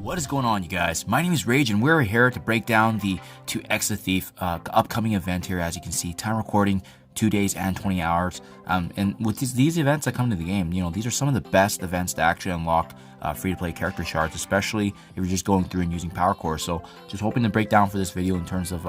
What is going on, you guys? My name is Rage, and we're here to break down the To X the Thief upcoming event here. As you can see, time recording 2 days and 20 hours. And with these events that come to the game, these are some of the best events to actually unlock free-to-play character shards, especially if you're just going through and using power cores. So just hoping to break down for this video in terms of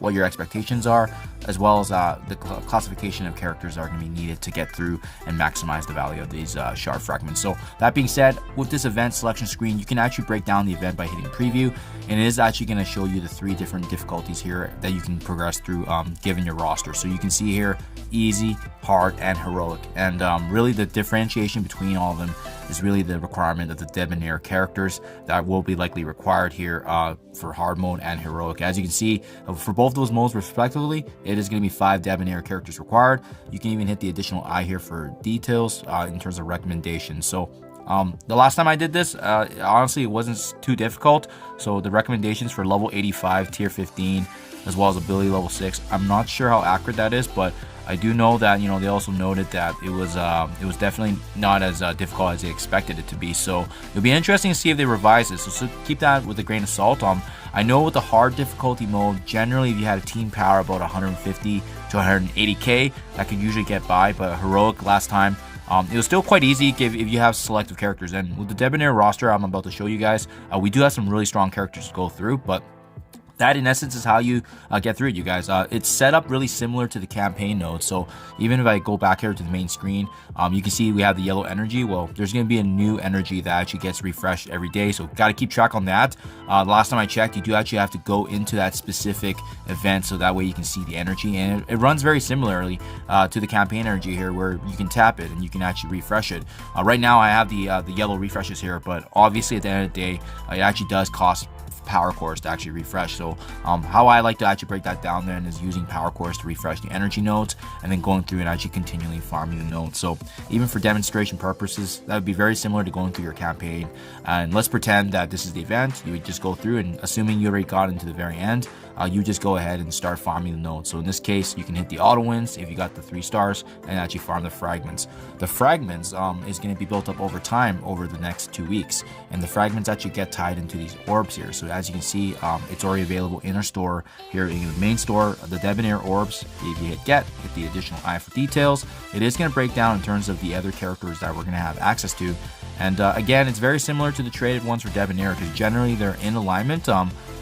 what your expectations are, as well as the classification of characters that are going to be needed to get through and maximize the value of these shard fragments. So that being said, with this event selection screen, you can actually break down the event by hitting preview, and it is actually going to show you the 3 different difficulties here that you can progress through given your roster. So you can see here easy, hard, and heroic, and really the differentiation between all of them is really the requirement of the Debonair characters that will be likely required here for hard mode and heroic. As you can see, for both those modes respectively, it is going to be 5 Debonair characters required. You can even hit the additional I here for details in terms of recommendations. So the last time I did this, honestly, it wasn't too difficult. So the recommendations for level 85, tier 15, as well as ability level 6, I'm not sure how accurate that is, but I do know that they also noted that it was definitely not as difficult as they expected it to be. So it'll be interesting to see if they revise this. So keep that with a grain of salt. I know with the hard difficulty mode, generally if you had a team power about 150 to 180k, that could usually get by. But heroic last time, it was still quite easy if you have selective characters. And with the Debonair roster I'm about to show you guys, we do have some really strong characters to go through, but that in essence is how you get through it, you guys. It's set up really similar to the campaign node. So even if I go back here to the main screen, you can see we have the yellow energy. Well, there's going to be a new energy that actually gets refreshed every day, so got to keep track on that. Last time I checked, you do actually have to go into that specific event, so that way you can see the energy, and it runs very similarly to the campaign energy here, where you can tap it and you can actually refresh it. Right now I have the yellow refreshes here, but obviously at the end of the day, it actually does cost power cores to actually refresh. So how I like to actually break that down then is using power cores to refresh the energy nodes, and then going through and actually continually farming the nodes. So even for demonstration purposes, that would be very similar to going through your campaign. And let's pretend that this is the event. You would just go through, and assuming you already got into the very end, you just go ahead and start farming the nodes. So in this case, you can hit the auto wins if you got the 3 stars and actually farm the fragments. The fragments is going to be built up over time over the next 2 weeks, and the fragments actually get tied into these orbs here. So as you can see, it's already available in our store here in the main store, the Debonair orbs. If you hit the additional I for details, it is going to break down in terms of the other characters that we're going to have access to. And again, it's very similar to the traded ones for Debonair, because generally they're in alignment,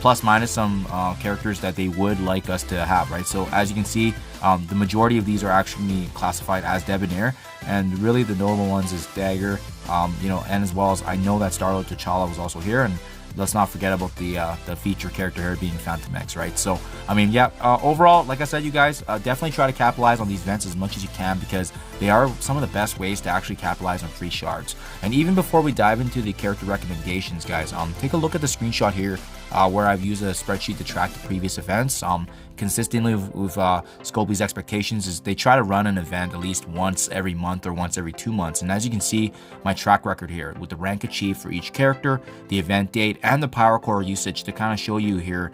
plus minus some characters that they would like us to have, right? So as you can see, the majority of these are actually classified as Debonair, and really the notable ones is Dagger, and as well as I know that Starlord T'Challa was also here, and let's not forget about the feature character here being Fantomex, right? So I mean, yeah, overall, like I said, you guys, definitely try to capitalize on these events as much as you can, because they are some of the best ways to actually capitalize on free shards. And even before we dive into the character recommendations, guys, take a look at the screenshot here where I've used a spreadsheet to track the previous events. Consistently with Scopely's expectations is they try to run an event at least once every month or once every 2 months. And as you can see, my track record here with the rank achieved for each character, the event date, and the power core usage to kind of show you here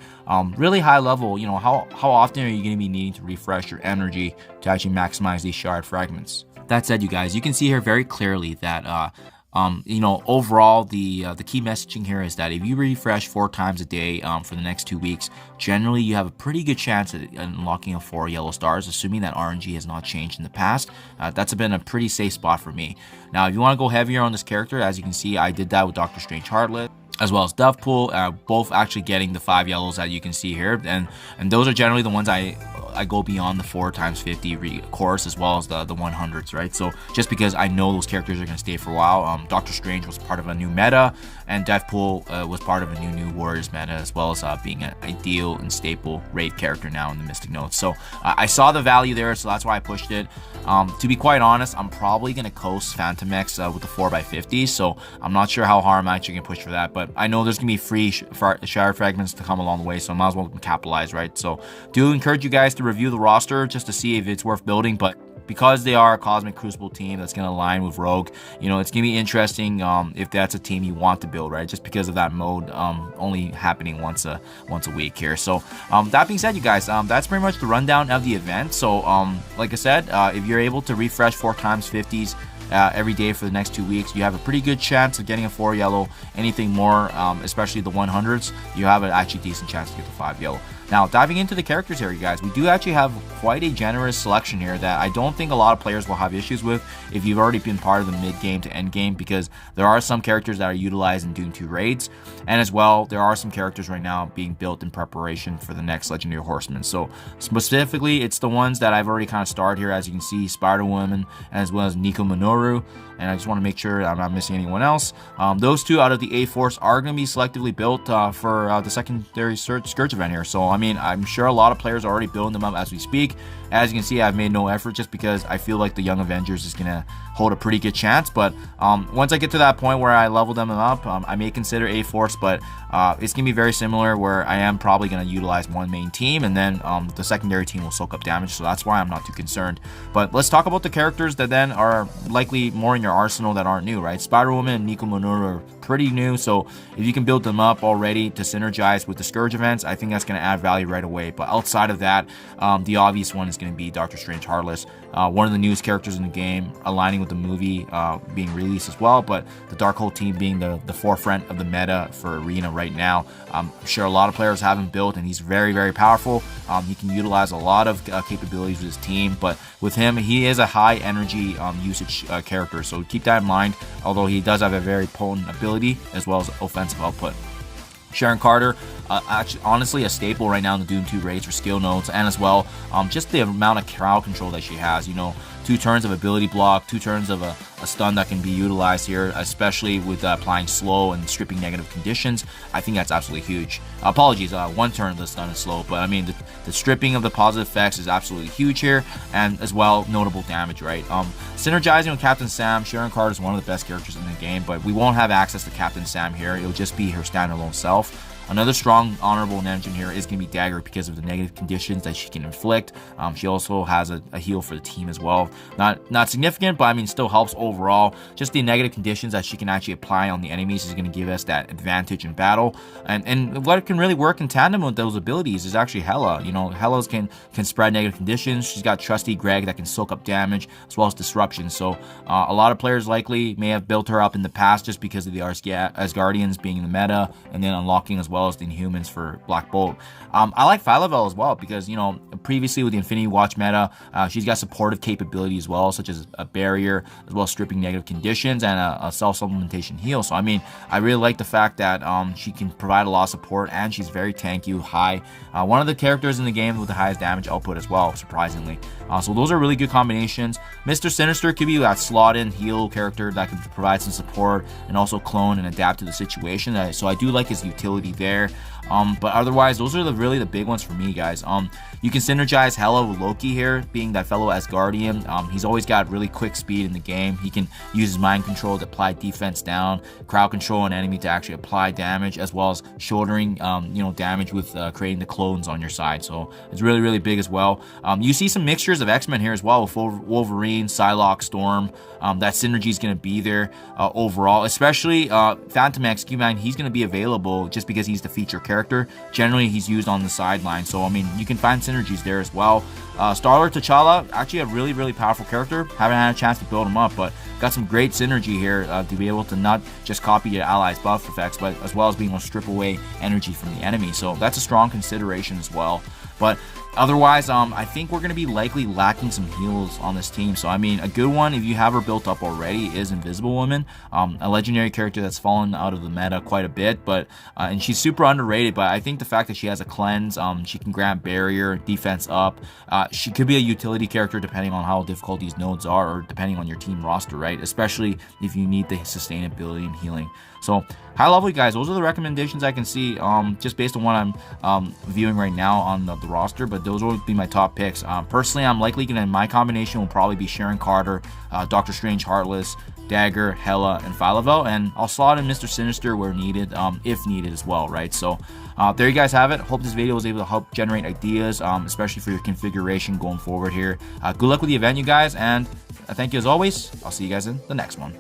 really high level, how often are you going to be needing to refresh your energy to actually maximize these shard fragments. That said, you guys, you can see here very clearly that overall, the key messaging here is that if you refresh 4 times a day for the next 2 weeks, generally you have a pretty good chance at unlocking 4 yellow stars, assuming that RNG has not changed in the past. That's been a pretty safe spot for me. Now, if you want to go heavier on this character, as you can see, I did that with Doctor Strange Heartless, as well as Dovepool, both actually getting the 5 yellows that you can see here, and those are generally the ones I go beyond the 4 times 50 course, as well as the 100s, right? So just because I know those characters are going to stay for a while. Doctor Strange was part of a new meta, and Dovepool was part of a new Warriors meta, as well as being an ideal and staple raid character now in the Mystic Notes. So I saw the value there, so that's why I pushed it. To be quite honest, I'm probably going to coast Fantomex with the 4x50, so I'm not sure how hard I'm actually going to push for that, but I know there's going to be free shard fragments to come along the way, so I might as well capitalize, right? So do encourage you guys to review the roster just to see if it's worth building, but because they are a Cosmic Crucible team that's going to align with Rogue, it's going to be interesting if that's a team you want to build, right? Just because of that mode only happening once a week here. So that being said, you guys, that's pretty much the rundown of the event. So like I said, if you're able to refresh 4 times 50s every day for the next 2 weeks, you have a pretty good chance of getting a 4 yellow. Anything more, especially the 100s, you have an actually decent chance to get the 5 yellow. Now, diving into the characters here, you guys, we do actually have quite a generous selection here that I don't think a lot of players will have issues with if you've already been part of the mid-game to end-game, because there are some characters that are utilized in Doom 2 raids, and as well, there are some characters right now being built in preparation for the next Legendary Horseman. So, specifically, it's the ones that I've already kind of starred here, as you can see, Spider-Woman, as well as Nico Minoru, and I just want to make sure I'm not missing anyone else. Those two out of the A-Force are going to be selectively built for the secondary Scourge event here. So, I mean, I'm sure a lot of players are already building them up as we speak. As you can see, I've made no effort just because I feel like the Young Avengers is going to hold a pretty good chance. But once I get to that point where I level them up, I may consider A-Force, but it's going to be very similar where I am probably going to utilize one main team, and then the secondary team will soak up damage. So that's why I'm not too concerned. But let's talk about the characters that then are likely more in your arsenal that aren't new, right? Spider-Woman and Nico Minoru are pretty new, so if you can build them up already to synergize with the Scourge events, I think that's going to add value right away. But outside of that, the obvious one is going to be Doctor Strange Heartless, one of the newest characters in the game, aligning with the movie being released as well, but the Darkhold team being the forefront of the meta for Arena right now. I'm sure a lot of players have him built, and he's very, very powerful. He can utilize a lot of capabilities with his team, but with him, he is a high energy usage character, so keep that in mind, although he does have a very potent ability as well as offensive output. Sharon Carter, actually, honestly, a staple right now in the Doom 2 raids for skill nodes, and as well, just the amount of crowd control that she has. You know, 2 turns of ability block, 2 turns of a stun that can be utilized here, especially with applying slow and stripping negative conditions. I think that's absolutely huge. Apologies, 1 turn of the stun is slow, but I mean, the stripping of the positive effects is absolutely huge here, and as well, notable damage, right? Synergizing with Captain Sam, Sharon Carter is one of the best characters in the game, but we won't have access to Captain Sam here. It'll just be her standalone self. Another strong honorable mention here is going to be Dagger because of the negative conditions that she can inflict. She also has a heal for the team as well. Not significant, but I mean still helps overall. Just the negative conditions that she can actually apply on the enemies is going to give us that advantage in battle. And what can really work in tandem with those abilities is actually Hela. You know, Hela's can spread negative conditions. She's got trusty Greg that can soak up damage as well as disruption. So a lot of players likely may have built her up in the past just because of the Asgardians being in the meta and then unlocking as well as the Inhumans for Black Bolt. I like Phyla-Vell as well because, you know, previously with the Infinity Watch meta, she's got supportive capability as well, such as a barrier, as well as stripping negative conditions and a self-supplementation heal. So, I mean, I really like the fact that she can provide a lot of support, and she's very tanky, high. One of the characters in the game with the highest damage output as well, surprisingly. So those are really good combinations. Mr. Sinister could be that slot-in heal character that can provide some support and also clone and adapt to the situation. So I do like his utility there. But otherwise, those are really the big ones for me, guys. You can synergize Hela with Loki here, being that fellow Asgardian. He's always got really quick speed in the game. He can use his mind control to apply defense down, crowd control an enemy to actually apply damage, as well as shouldering, damage with creating the clones on your side. So it's really, really big as well. You see some mixtures of X-Men here as well with Wolverine, Psylocke, Storm. That synergy is going to be there overall, especially Fantomex. Keep in mind, he's going to be available just because he's the feature character. Generally, he's used on the sideline, so I mean, you can find synergies there as well. Star-Lord T'Challa, actually a really, really powerful character. Haven't had a chance to build him up, but got some great synergy here to be able to not just copy your allies' buff effects, but as well as being able to strip away energy from the enemy. So that's a strong consideration as well. But otherwise, I think we're going to be likely lacking some heals on this team. So, I mean, a good one, if you have her built up already, is Invisible Woman. A legendary character that's fallen out of the meta quite a bit, but and she's super underrated. But I think the fact that she has a cleanse, she can grant barrier, defense up. She could be a utility character depending on how difficult these nodes are, or depending on your team roster, right? Especially if you need the sustainability and healing. So, high level, guys, those are the recommendations I can see just based on what I'm viewing right now on the roster, but those will be my top picks. Personally, I'm likely going to, my combination will probably be Sharon Carter, Doctor Strange Heartless, Dagger, Hela, and Phyla-Vell, and I'll slot in Mr. Sinister where needed, if needed as well, right? So, there you guys have it. Hope this video was able to help generate ideas, especially for your configuration going forward here. Good luck with the event, you guys, and thank you as always. I'll see you guys in the next one.